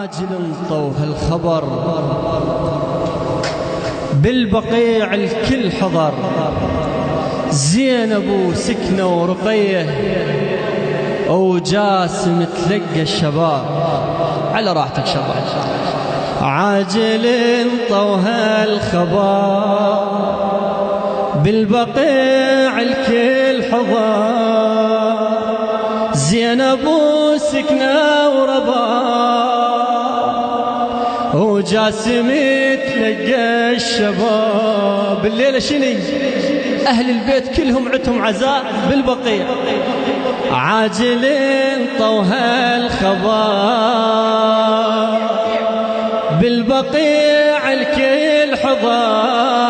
عاجل طوه الخبر بالبقيع الكل حضر، زينب وسكنة ورقية وجاسم تلقى الشباب. على راحتك شباب. عاجل طوه الخبر بالبقيع الكل حضر، زينب وسكنة ورباب وجاسم تلقى الشباب. الليلة شني أهل البيت كلهم عتهم عزاء بالبقيع. عاجل طوه الخبر بالبقيع الكل حضر،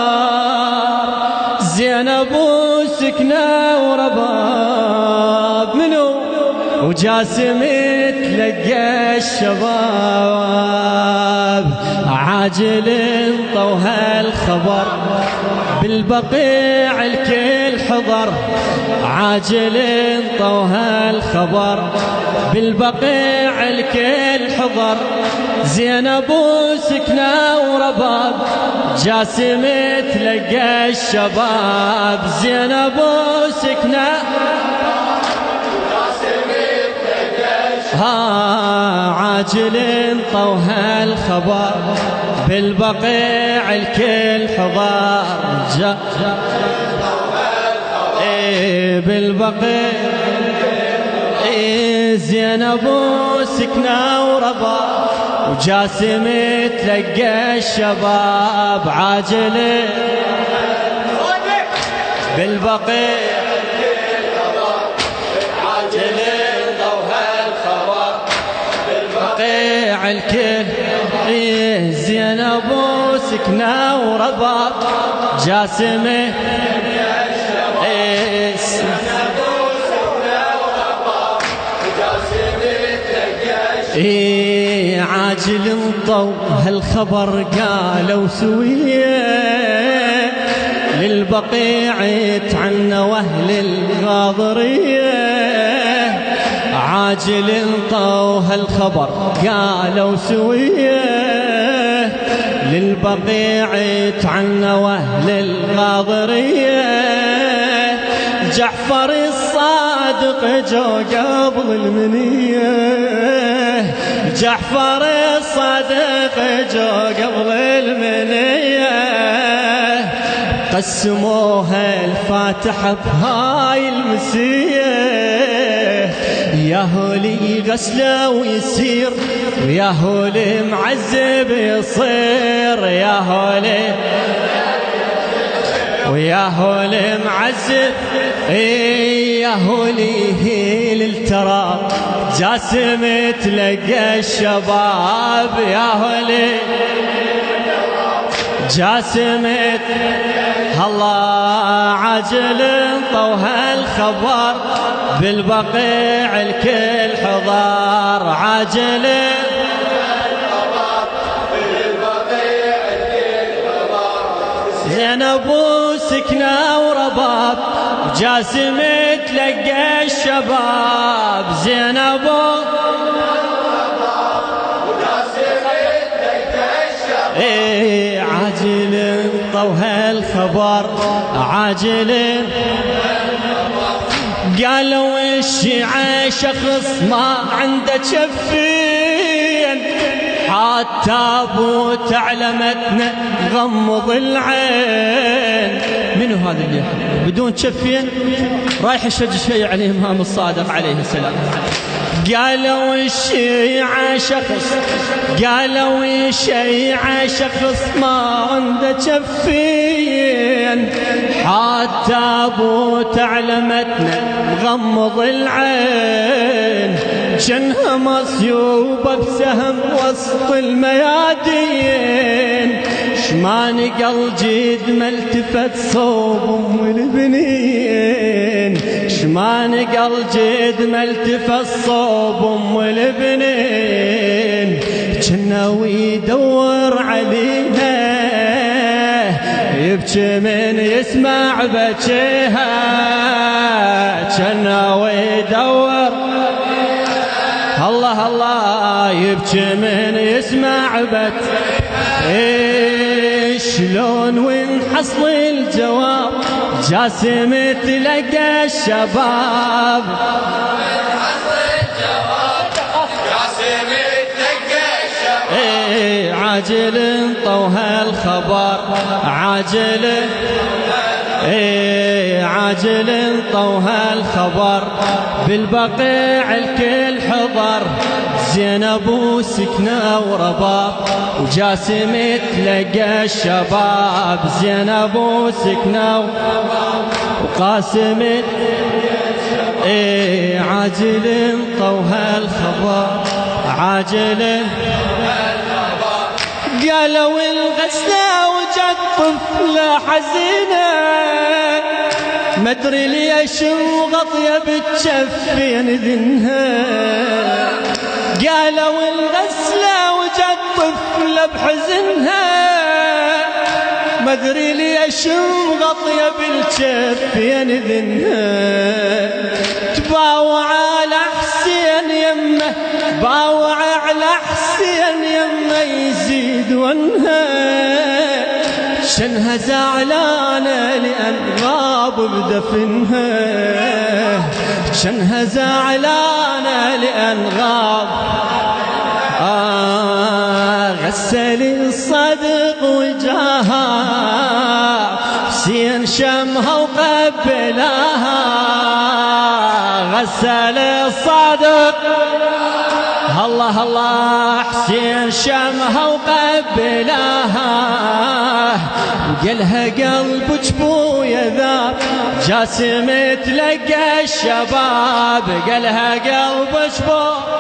زينب وسكنة ورباب منو وجاسم تلقى الشباب. عاجل طوه الخبر بالبقيع الكل حضر، عاجل طوه الخبر بالبقيع الكل حضر، زينب وسكنة ورباب جاسم تلقى الشباب. زينب وسكنة عاجل طوه الخبر بالبقيع الكل حضر، بالبقيع زينب وسكنة ورباب وجاسم تلقى الشباب. عاجل بالبقيع عاجل طوه الخبر بالبقيع الكل، زينب وسكنة ورباب جاسم عاجل طو هالخبر قالوا سوية للبقيع عنا واهل الغاضرية. عاجل طو هالخبر قالوا سوية للبقيع عنا واهل الغاضرية. جعفر الصادق جو قبل المنية، جعفر الصادق جو قبل المنية، قسموها الفاتحة بهاي المسية. يا هولي غسله ويسير ويا هولي معذب يصير، يا هولي ويا هولي معذب، يا هولي هيل التراب جاسم تلقى الشباب. يا هولي جاسم الله عاجل طوه الخبر بالبقيع الكل حضر، عاجل زينب وسكنة ورباب جاسم تلقى الشباب. زينب عاجل طوه الخبر عاجل. قالوا الشيعة شخص ما عنده شفين، حتى ابو تعلمتنا غمض العين. منو هذا اللي بدون شفين رايح يشج شيء عليه الإمام الصادق عليه السلام؟ قالوا الشيعة شخص، قالوا الشيعة شخص ما عنده شفين، حتى ابو تعلمتنا غمض العين. جنها مصيوبة بسهم وسط الميادين، شمان قل جيد ما التفت صوب ام البنين، شمان قل جيد ما التفت صوب ام البنين. جنا ويدور عليها يبكي من يسمع بكيها، جنا ويدور الله الله يبكي كمن يسمع بت شلون ونحصل الجواب جاسم تلقى الشباب عاجل طوها الخبر عاجل عاجل طوها الخبر بالبقيع الكل حضر زينب وسكنة ورباب وجاسم تلقى الشباب زينب وسكنة وقاسم عاجل طوها الخبر عاجل قالوا الغسلة وجت طفلة حزينة ما ادري ليش وغطية بتشفين ذنها قالوا الغسلة وجت طفلة بحزنها ما ادري ليش وغطية بالشفين ذنها تباوع على حسين يمه باوع على حسين يمه يزيد ونها شنها زعلانة لأن غاب بدفنها شنها زعلانة لأن غاب غسل الصدق وجاها حسين شمها وقبلها غسل الصدق الله الله حسين شمها وقبلها وقالها قلبك بويا ذاب جاسم تلقى الشباب قالها قلبك بويا